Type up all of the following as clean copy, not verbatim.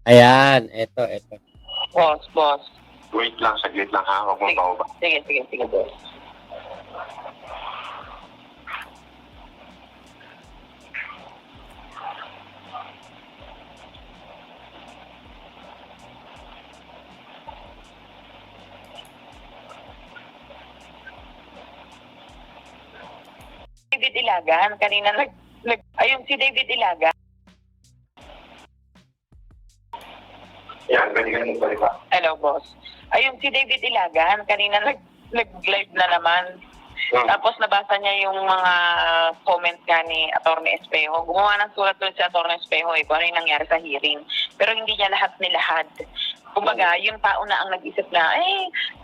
Ayan, eto. Boss. Wait lang, saglit lang ha. Huwag mong pababa. Sige, boss. David Ilagan, kanina ayun si David Ilagan. Yan, ganyan mo ba? Hello, boss. Ayun si David Ilagan, kanina nag-live na naman. Tapos nabasa niya yung mga comment nga ni Atty. Espejo. Gumawa ng sulat doon si Atty. Espejo kung ano yung nangyari sa hearing. Pero hindi niya lahat nilahad. Kumbaga, yung tao na ang nag-isip na,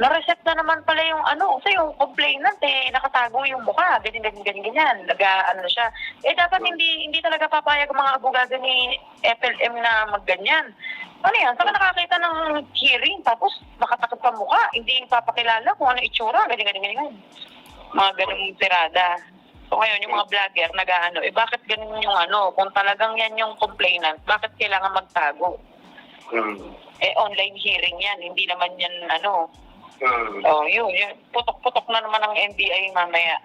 na-reset na naman pala yung kasi yung complainant, nakatago yung mukha, ganyan. Ano siya. Dapat hindi talaga papayag ang mga abogado ni FLM na magganyan. Ano yan? Saka nakakita ng hearing, tapos nakatakot pa mukha, hindi papakilala kung ano itsura, ganyan. Mga ganung tirada. So ngayon, yung mga vlogger bakit ganun yung kung talagang yan yung complainant, bakit kailangan magtago? Online hearing yan, hindi naman yan yun. Putok-putok na naman ang NBI mamaya.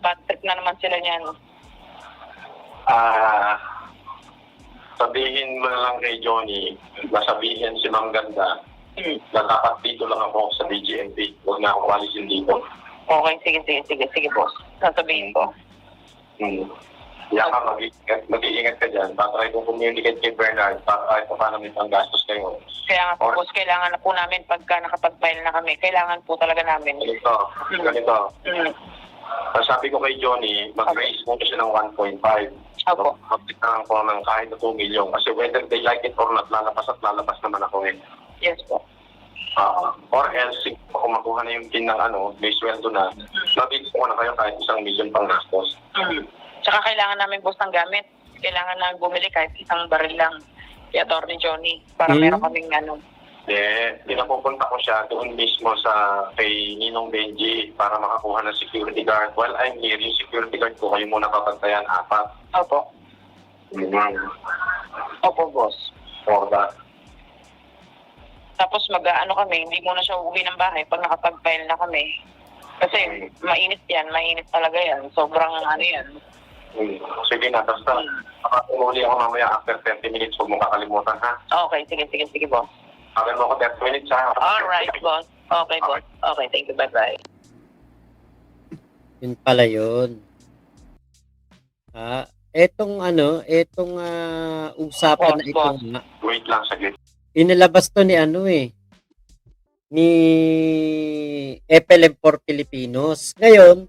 Bad trip na naman sila niyan. Sabihin mo na lang kay Johnny, masabihin si Ma'am Ganda, na dapat dito lang ako sa DGMP. Huwag na akong alisin dito. Okay, sige, boss. Sasabihin ko. Ka, mag-iingat ka dyan. Tatry kong communicate kay Bernard para kahit paano may panggastos kayo. Kaya nga po, boss, kailangan na po namin pagka nakapag-file na kami. Kailangan po talaga namin. Ganito. Sabi ko kay Johnny, mag-raise mo siya ng 1.5. Opo. Magtitangan ko ng kahit na 2 million. Kasi whether they like it or not, lalabas naman ako eh. Yes po. Or else, kung makuha na yung tin ng may sweldo na, mabigyan ko na kayo kahit 1 million pang gastos. Tsaka kailangan namin, boss, ng gamit. Kailangan na bumili kahit 1 baril lang kay Atty. Johnny para meron kaming pinapupunta ko siya doon mismo kay Ninong Benji para makakuha ng security guard. While I'm here, yung security guard ko, kayo muna papantayan 4. Opo. Opo, boss. For that. Tapos kami, hindi muna siya uuwi ng bahay pag nakapag-file na kami. Kasi mainit talaga yan. Sobrang yan. Sige na, basta umuli ako mamaya after 30 minutes, huwag mong kakalimutan ha. Okay, sige, boss. Akin mo ako 30 minutes ha. Alright, boss. Okay, boss. Okay, thank you. Bye-bye. Yun pala yun. Etong usapan na itong wait lang, saglit. Inilabas to ni ni FLM for Filipinos. Ngayon,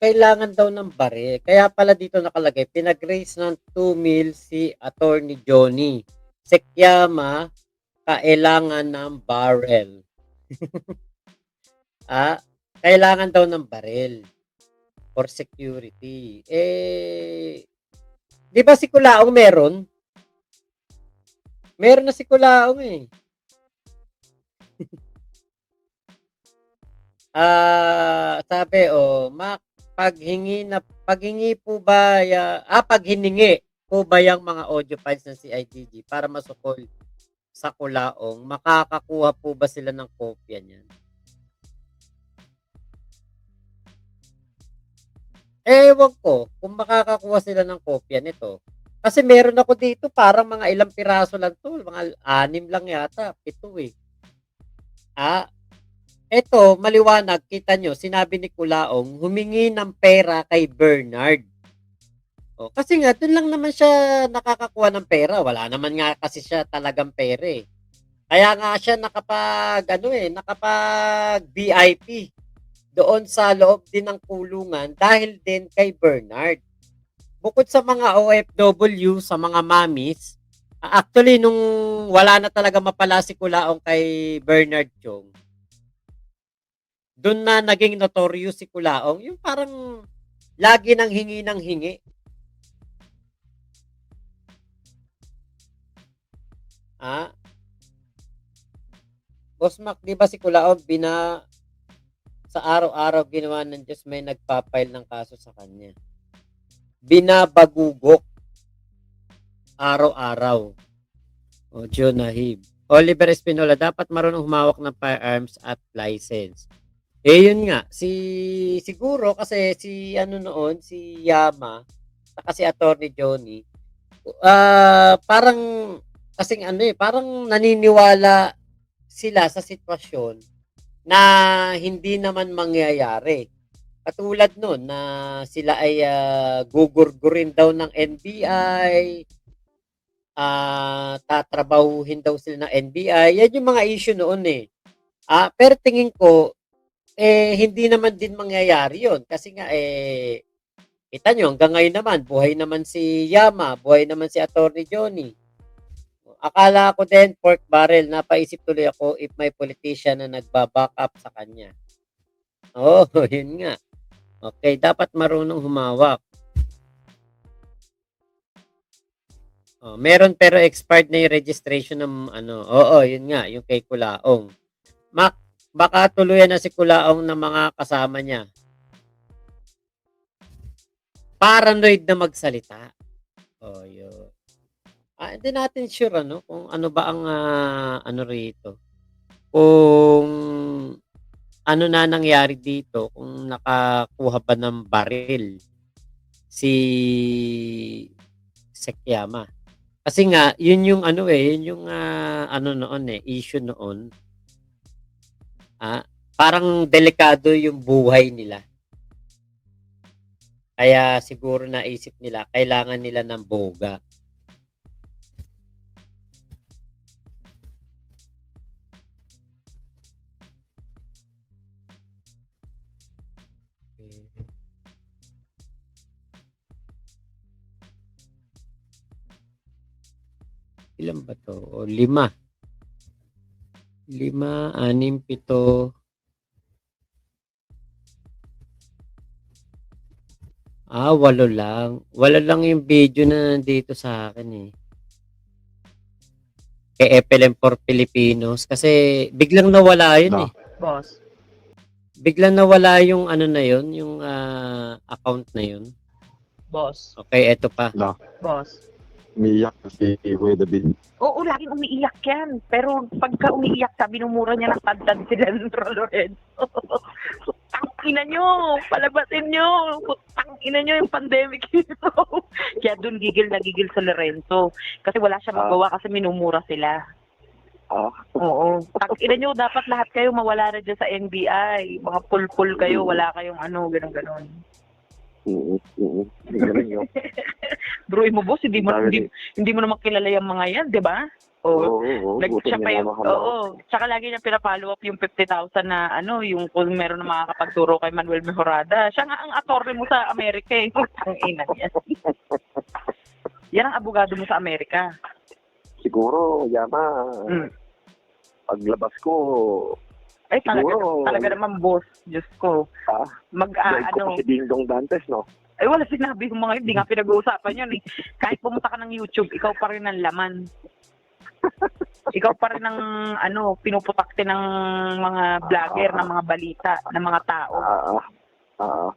kailangan daw ng baril. Kaya pala dito nakalagay, pinag-raise ng 2 mil si Atty. Johnny. Sekyama, kailangan ng barrel. Kailangan daw ng baril for security. Di ba si Kulaong meron? Meron na si Kulaong eh. Sabi paghingi po ba paghiningi po ba yung mga audio files ng CIDG para masukol sa Kulaong, makakakuha po ba sila ng kopya niyan? Ewan ko kung makakakuha sila ng kopya nito. Kasi meron ako dito parang mga ilang piraso lang to, mga 6 lang yata, 7 eh. Eto, maliwanag, kita nyo, sinabi ni Kulaong, humingi ng pera kay Bernard. Kasi nga, dun lang naman siya nakakakuha ng pera. Wala naman nga kasi siya talagang pera eh. Kaya nga siya nakapag VIP doon sa loob din ng kulungan dahil din kay Bernard. Bukod sa mga OFW, sa mga mommies, actually nung wala na talaga mapala si Kulaong kay Bernard Chong, doon na naging notorious si Kulaong, yung parang lagi nang hingi ng hingi. Boss Mac, di ba si Kulaong sa araw-araw ginawa ng Diyos, may nagpa-file ng kaso sa kanya. Binabagugok araw-araw. O John Nahib. Oliver Espinola, dapat marunong humawak ng firearms at license. Yun nga, siguro kasi si ano noon, si Yama, saka si Attorney Johnny, parang kasing parang naniniwala sila sa sitwasyon na hindi naman mangyayari. Katulad nun na sila ay gugurgurin daw ng NBI, tatrabahuhin daw sila ng NBI. Yan yung mga issue noon eh. Pero tingin ko, hindi naman din mangyayari yun. Kasi nga, kita nyo, hanggang ngayon naman, buhay naman si Yama, buhay naman si Attorney Johnny. Akala ko din, pork barrel, napaisip tuloy ako if may politician na nagbaback up sa kanya. Yun nga. Okay, dapat marunong humawak. Meron pero expired na yung registration ng yun nga, yung kay Kulaong. Baka tuluyan na si Kulaong ng mga kasama niya. Paranoid na magsalita. Yun. Hindi natin sure kung ano ba ang rito. Kung ano na nangyari dito, kung nakakuha ba ng baril si Sekyama. Kasi nga, yun yung yun yung issue noon. Parang delikado yung buhay nila. Kaya siguro naisip nila, kailangan nila ng boga. Ilan ba to? 5. 5, 6, 7. Walo lang. Walo lang yung video na nandito sa akin eh. Kay FLM for Filipinos. Kasi biglang nawala yun eh. Boss. Biglang nawala yung na yun, yung account na yun. Boss. Okay, eto pa. Boss. Umiiyak si Kuya David. Oo, laging umiiyak yan. Pero pagka umiiyak, binumura niya ng tantad si Leandro Lorenzo. Tangina nyo! Palabasin nyo! Tangina nyo yung pandemic ito. Kaya dun gigil na gigil sa Lorenzo. Kasi wala siya magawa kasi minumura sila. Oo. Tangina nyo, dapat lahat kayo mawala na dyan sa NBI. Mga pulpul kayo, wala kayong ganon-ganon. Galing yun. Bro, mo boss, hindi mo naman kilala yung mga yan, di ba? Oo. Siya pa yung, tsaka lagi niya pinapollow up yung 50,000 na yung kung meron na makakapagturo kay Manuel Mejorada. Siya nga ang attorney mo sa Amerika eh. Ang ina niya. Yan ang abogado mo sa Amerika. Siguro, Yama, paglabas ko, ay, talaga naman boss. Diyos ko. Daig ko si Ding Dong Dantes, no? Ay, wala sinabi yung mga hindi nga pinag-uusapan yun eh. Kahit pumunta ka ng YouTube, ikaw pa rin ang laman. Ikaw pa rin ang pinuputakte ng mga vlogger, ng mga balita, ng mga tao.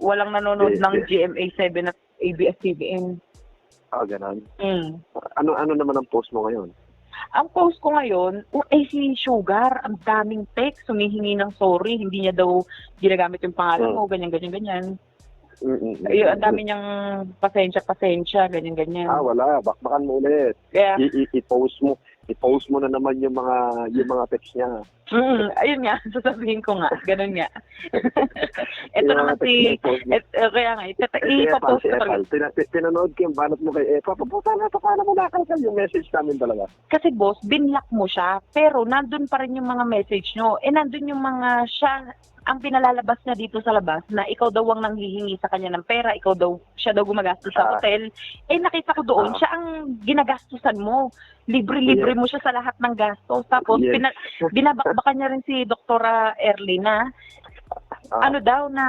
Walang nanonood ng GMA7 at ABS-CBN. Ganon. Ano naman ang post mo ngayon? Ang post ko ngayon, si Sugar, ang daming text, humihingi ng sorry, hindi niya daw ginagamit yung pangalan mo, ganyan. Ang dami niyang pasensya, ganyan. Wala, bakbakan mo ulit. Kaya, i-post mo na naman yung mga text niya. Ayun nga, sasabihin ko nga, ganun nga. Ito naman kaya nga, ipapost ko talaga. Pinanood ko yung banat mo kay Epa, paano mo nakakal yung message namin talaga? Kasi boss, binlock mo siya, pero nandun pa rin yung mga message nyo. Nandun yung mga ang pinalalabas niya dito sa labas na ikaw daw ang nanghihingi sa kanya ng pera, siya daw gumagastos sa hotel. Nakita ko doon, siya ang ginagastusan mo. Libre-libre mo siya sa lahat ng gastos. Tapos, binabakbakan niya rin si Dr. Erlina. Na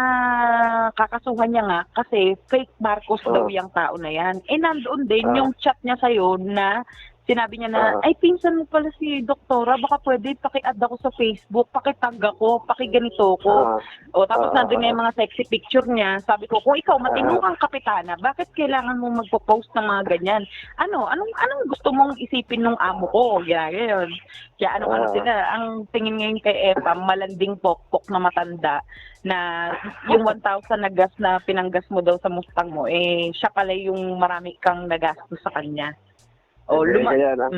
kakasuhan niya nga kasi fake Marcos daw yung tao na yan. Nandoon din yung chat niya sa'yo na Sinabi niya na, ay, pinsan mo pala si doktora, baka pwede paki-add ako sa Facebook, paki-tag ako, paki-ganito ko. O, tapos nandun nga yung mga sexy picture niya. Sabi ko, kung ikaw matino kang kapitana, bakit kailangan mo magpo-post ng mga ganyan? Anong gusto mong isipin ng amo ko? Ganyan. Kaya sila, ang tingin ngayon kay Epa, malanding pokpok na matanda, na yung 1,000 na gas na pinanggas mo daw sa Mustang mo, siya pala yung marami kang nagastos sa kanya. Kaya na,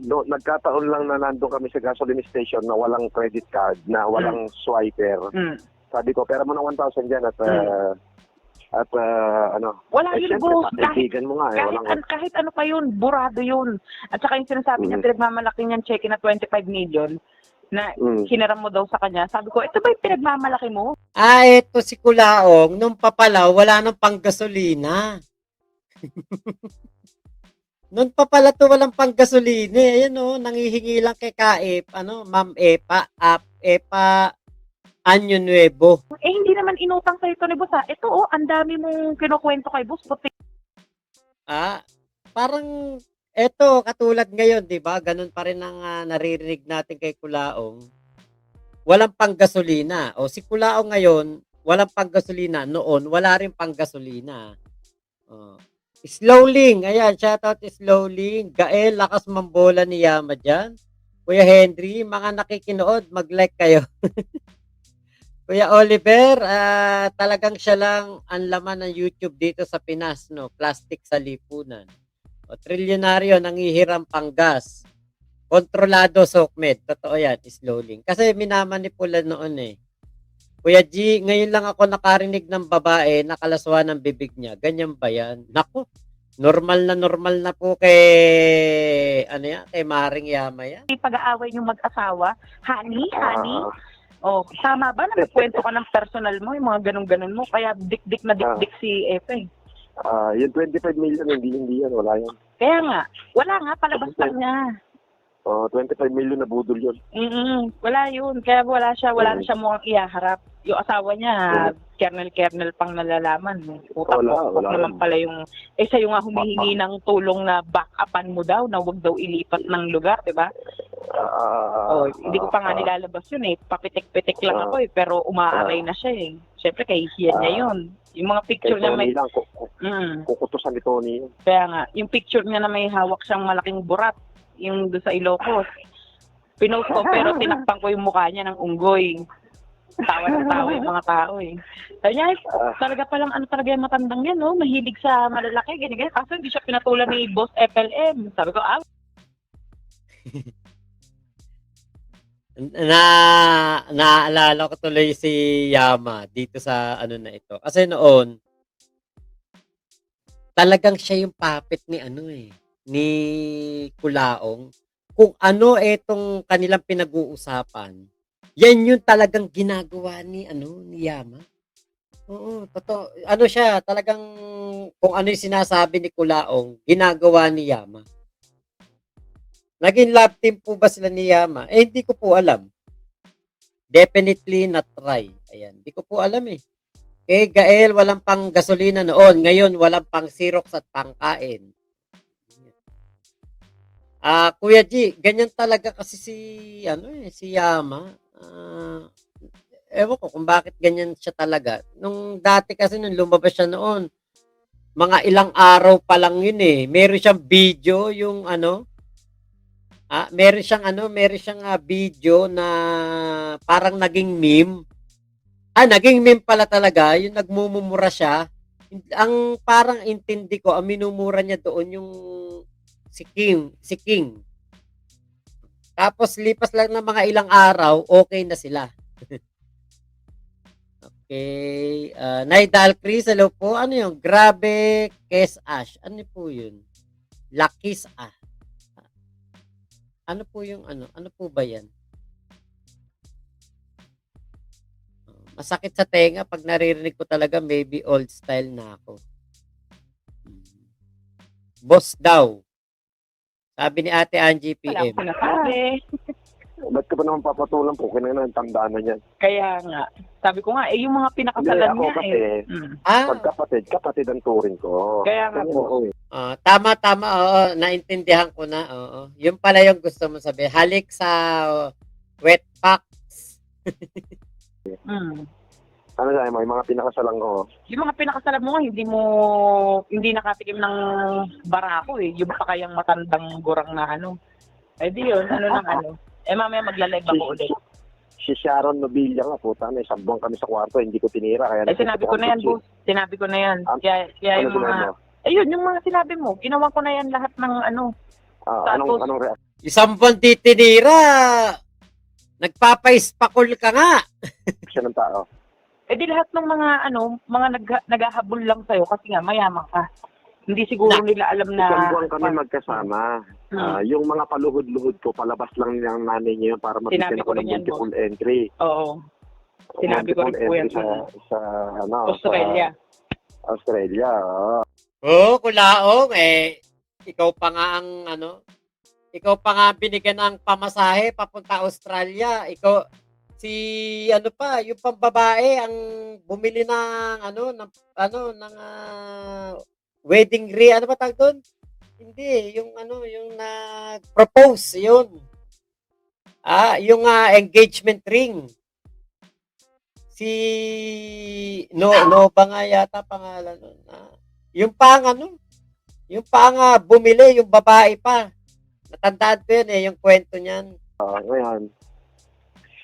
nagkataon lang na nandun kami sa gasoline station na walang credit card, na walang swiper. Sabi ko, pera mo ng 1,000 dyan at wala yun, boss. Kaibigan mo nga Kahit ano pa yun, burado yun. At saka yung sinasabi niya, pinagmamalaki niyan check na 25 million na hiniram mo daw sa kanya. Sabi ko, ito ba yung pinagmamalaki mo? Ito si Kulaong, nung papalaw, wala nang panggasolina. Noon pa pala to walang panggasolina. Ayan nangihingi lang kay Kaep, Ma'am Epa, Epa Año Nuevo. Hindi naman inutang sa ito ni boss ha. Ito ang dami mong kinukwento kay boss. Puti. Parang eto katulad ngayon, 'di ba? Ganun pa rin ang naririnig natin kay Kulaong. Walang panggasolina. O si Kulaong ngayon, walang panggasolina. Noon, wala rin panggasolina. Slowling, ayan, shoutout Slowling. Gael, lakas mambola ni Yama dyan. Kuya Henry, mga nakikinood, mag-like kayo. Kuya Oliver, talagang siya lang ang laman ng YouTube dito sa Pinas, plastic sa lipunan. Trilyonaryo, nangihiram panggas. Kontrolado Sokmed, totoo yan, Slowling. Kasi minamanipula noon Kuya G, ngayon lang ako nakarinig ng babae nakalaswa ng bibig niya. Ganyan ba yan? Naku, normal na po kay Maring Yama yan. Pag-aaway yung mag-asawa, honey. Tama ba na magkwento ka ng personal mo, yung mga ganun-ganun mo? Kaya dik-dik na dik-dik si Epe. Yung 25 million, hindi yan, wala yan. Kaya nga, wala nga, palabas lang niya. 25 million na budol yun. Wala yun. Kaya wala na siya mukhang iyaharap. Yung asawa niya, kernel pang nalalaman. Wala naman pala yung, siya yung nga humihingi ng tulong na back-upan mo daw, na wag daw ilipat ng lugar, diba? Hindi ko pa nga nilalabas yun papitik-pitik lang ako pero umaaray na siya Siyempre, kahihiyan niya yun. Yung mga picture niya may... Kukutusan ni Tony yun. Kaya nga, yung picture niya na may hawak siyang malaking burat, yung doon sa Ilocos. Pinost ko pero tinakpan ko yung mukha niya ng unggoy. Tawa yung mga tao Sabi niya, talaga palang talaga yung matandang yan, mahilig sa malalaki, ganyan. Kaso hindi siya pinatulan ni Boss FLM. Sabi ko, Naalala ko tuloy si Yama dito sa na ito. Kasi noon, talagang siya yung puppet ni ni Kulaong. Kung itong kanilang pinag-uusapan, yan yung talagang ginagawa ni Yama. Oo, totoo. Siya, talagang kung ano yung sinasabi ni Kulaong, ginagawa ni Yama. Naging love team po ba sila ni Yama? Hindi ko po alam. Definitely not try. Ayan, hindi ko po alam Kay Gael, walang pang gasolina noon. Ngayon, walang pang Xerox at pangkain. Kuya G, ganyan talaga kasi si Yama. Ewan ko kung bakit ganyan siya talaga. Nung dati kasi nung lumabas siya noon, mga ilang araw pa lang yun Meron siyang video yung meron siyang video na parang naging meme. Naging meme pala talaga, yung nagmumura siya. Ang parang intindi ko, ang minumura niya doon yung si King. Tapos lipas lang ng mga ilang araw, okay na sila. Okay. Naidal Chris, hello po. Ano yung grabe Kes Ash? Ano po yun? Lakis Ano po yung Ano po ba yan? Masakit sa tenga pag naririnig ko talaga, maybe old style na ako. Boss daw. Sabi ni Ate Angie PM. Wala ko sinasabi. Ba't ka pa naman papatulan po? Kailangan ang tandaan na niyan. Kaya nga. Sabi ko nga, yung mga pinakasalan Hindi, ako niya kasi, Ah, kapatid ang turing ko. Kaya nga Ganyan po. ako eh. tama, oo, naintindihan ko na, oo. Yun pala yung gusto mo sabihin. Halik sa wet packs. Mm. Ano sabi mo, yung mga pinakasalang ko. Yung mga pinakasalan mo, hindi nakatikim ng barako eh. Yung pa kayang matandang gurang na ano. Eh di yun, ano ng ano. Eh mamaya magla-live ako ulit. Si Sharon Nobilla nga, puta na, isang buwan kami sa kwarto, hindi ko tinira. Kaya Eh sinabi ko na yan, boss. Sinabi ko na yan. Kaya Ano yung mga... ginawa mo? Ayun, yung mga sinabi mo, ginawa ko na yan lahat ng ano. Tapos- Anong reaction? Isang buwan di tinira. Nagpapaispakol ka nga. ng tao? Eh di lahat ng mga ano, mga naghahabol lang sa'yo kasi nga mayaman ka. Hindi siguro nila alam na... Isang buwan kami magkasama. Yung mga paluhod-luhod ko, palabas lang niya ang nanay niya yun para Sinabi mabigyan ko ako ng rin yan, multiple entry. Oo. Sinabi ko rin po yan. Sa Australia. Sa Australia, oo. Oo, kulaong. Ikaw pa nga ang ikaw pa nga binigyan ng pamasahe papunta Australia. Ikaw, yung pambabae ang bumili ng wedding ring. Ano ba tawag doon? Hindi, yung nag-propose, yun. Yung engagement ring. Nova nga yata pangalan nun. Yung bumili, yung babae pa. Natandaan ko yun yung kwento niyan. Ngayon,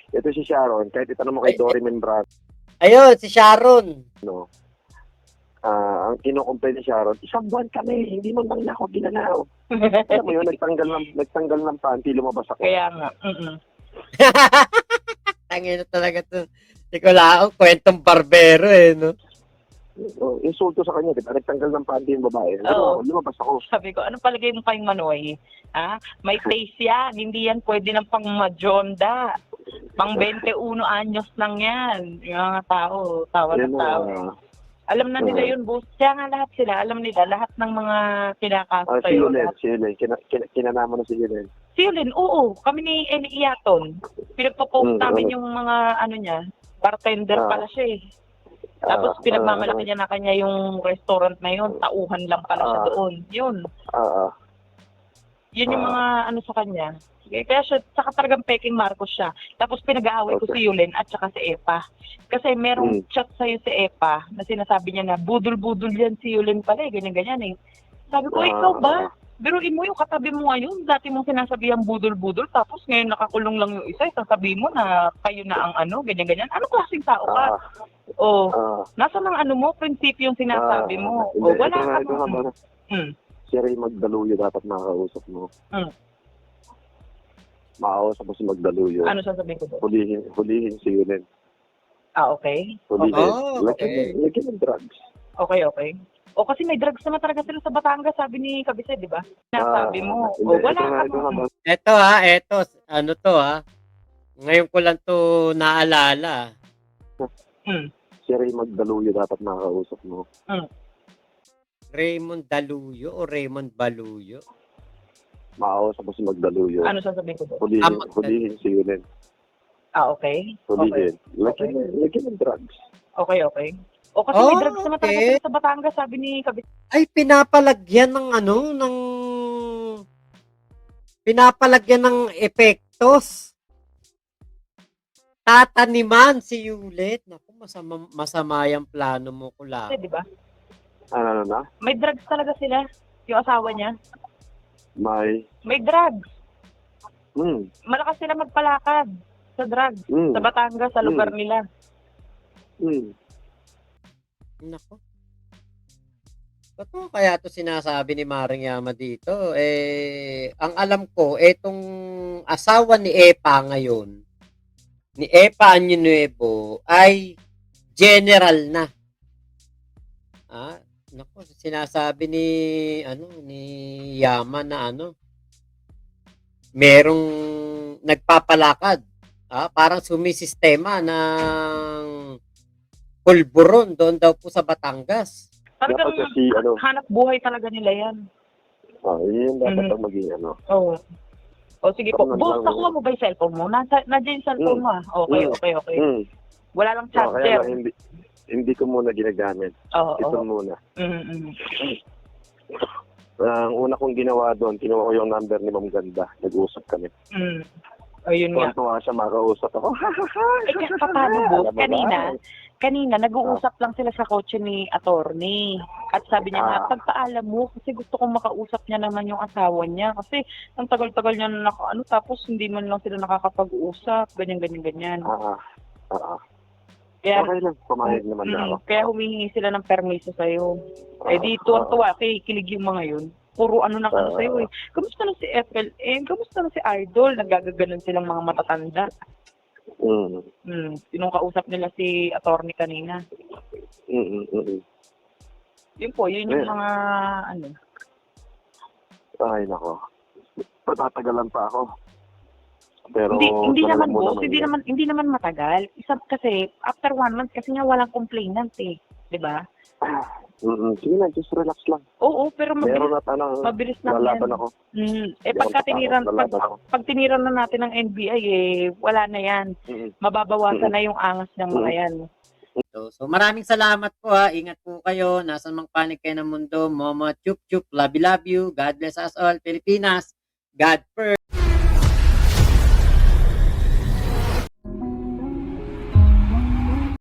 ito si Sharon, kahit itanong mo kay Dory Membran, Ayun, si Sharon. ang kinukumpay ni Sharon, isang buwan kami, hindi mo lang ako ginalaw. Alam mo yun, nagtanggal ng panty, lumabas ako. Kaya nga. Tangina talaga to. Hindi ko lang, kwentong barbero no? Insulto sa kanya, diba? Nagtanggal ng panty yung babae. Oo. Lumabas ako. Sabi ko, ano palagay mo kayong Manoy? May taste yan. Hindi yan pwede ng pang majonda. Pang 21 anyos lang yan. Yung mga tao, tawa ng tao. Alam na nila yun, boss. Kaya nga lahat sila, alam nila, lahat ng mga kinakaso Si tayo. Yulen. Kinanama na si Yulen. Si Yulin, oo. Kami ni Eli Iaton. Pinagpo-post namin yung mga ano niya. Bartender pala siya eh. Tapos pinagmamalaki niya na kanya yung restaurant na yun. Tauhan lang pala siya doon. Yun. Yun yung mga ano sa kanya. Kaya siya, saka talagang peking Marcos siya. Tapos pinag-aaway ko si Yulin at saka si Epa. Kasi merong chat sa'yo si Epa na sinasabi niya na budol-budol yan si Yulin pala eh. Ganyan-ganyan eh. Sabi ko, ikaw ba? Biruin mo yung katabi mo ngayon. Dati mong sinasabihan budol-budol. Tapos ngayon nakakulong lang yung isa. Sasabihin mo na kayo na ang ano, ganyan-ganyan. Ano klaseng tao ka? Nasa ng ano mo, prinsipyo yung sinasabi mo. Wala ka mo. Si Ray Magdaluyo dapat makakausap mo. Makausap mo si Magdaluyo. Ano sasabihin ko doon? Hulihin si Yulen. Okay. Hulihin. Okay. Lagyan ng drugs. Okay. O kasi may drugs naman talaga sila sa Batangas, sabi ni Kabise, di ba? Nasabi mo. Wala ka mo. Eto ano to ngayon ko lang to naalala. Si Ray Magdaluyo dapat makakausap mo. Raymond Daluyo o Raymond Baluyo? Makausap mo si Magdaluyo. Ano sasabihin ko doon? Hulihin si Yulen. Okay. Hulihin. Lagyan ng drugs. Okay. O kasi may drugs naman talaga sila sa Batangas, sabi ni Kabise. Ay, pinapalagyan ng epektos. Tataniman si Yulet. Naku, masama yung plano mo, kula. Di ba? Ano na? May drugs talaga sila. Yung asawa niya. May drugs. Malakas sila magpalakad sa drugs. Sa Batangas, sa lugar nila. Nako. Totoo kaya to sinasabi ni Maring Yama dito? Ang alam ko, etong asawa ni Epa ngayon, ni Epa Año Nuevo, ay general na. Nako, sinasabi ni Yama na merong nagpapalakad. Parang sumisistema ng pulburon doon daw po sa Batangas. Talagang hanap buhay talaga nila yan. Yun dapat ang maging Oo. O sige po. Ganun Boss, lang. nakuha mo ba yung cellphone mo? Nandiyan yung cellphone mo ah. Okay, Mm. okay, okay. Mm. Wala lang So, kaya charger. lang, hindi ko muna ginagamit. Oo, Ito oo. muna. Mm-mm. Ang una kong ginawa doon, kinuha ko yung number ni Ma'am Ganda. Nag-uusap kami. Mm. Ayun nga. Tuwa siya, makausap ako. Eh, paano boss? Alam mo ba? Kanina, nag-uusap lang sila sa kotse ni attorney. At sabi niya nga, pagpaalam mo, kasi gusto kong makausap niya naman yung asawa niya. Kasi ang tagal-tagal niya na tapos hindi man lang sila nakakapag-usap, ganyan. Kaya, Okay lang, pumayag naman na ako. kaya humihingi sila ng permiso sa'yo. Eh di tuwang-tuwa, kikilig yung mga yun. Puro ano nang ano sa'yo eh. Kamusta na si FLM? Kamusta na si Idol? Nagagaganon silang mga matatanda. Yung kausap nila si attorney kanina. Yun po, yun yung mga ano. Ay, nako. Patatagalan pa ako. Pero Hindi talagang naman muna boss, hindi naman matagal. Isa kasi after 1 month kasi nga walang complainant eh, 'di ba? Sige na, just relax lang. Oo, pero Meron at anong mabilis lang lalaban yan. ako. Pag tiniran na natin ng NBI eh, wala na yan. Mababawasan na yung angas ng mga yan. So maraming salamat po ha. Ingat po kayo. Nasaan mang panig kayo ng mundo. Momo, chup chup, love you. God bless us all. Pilipinas. God first.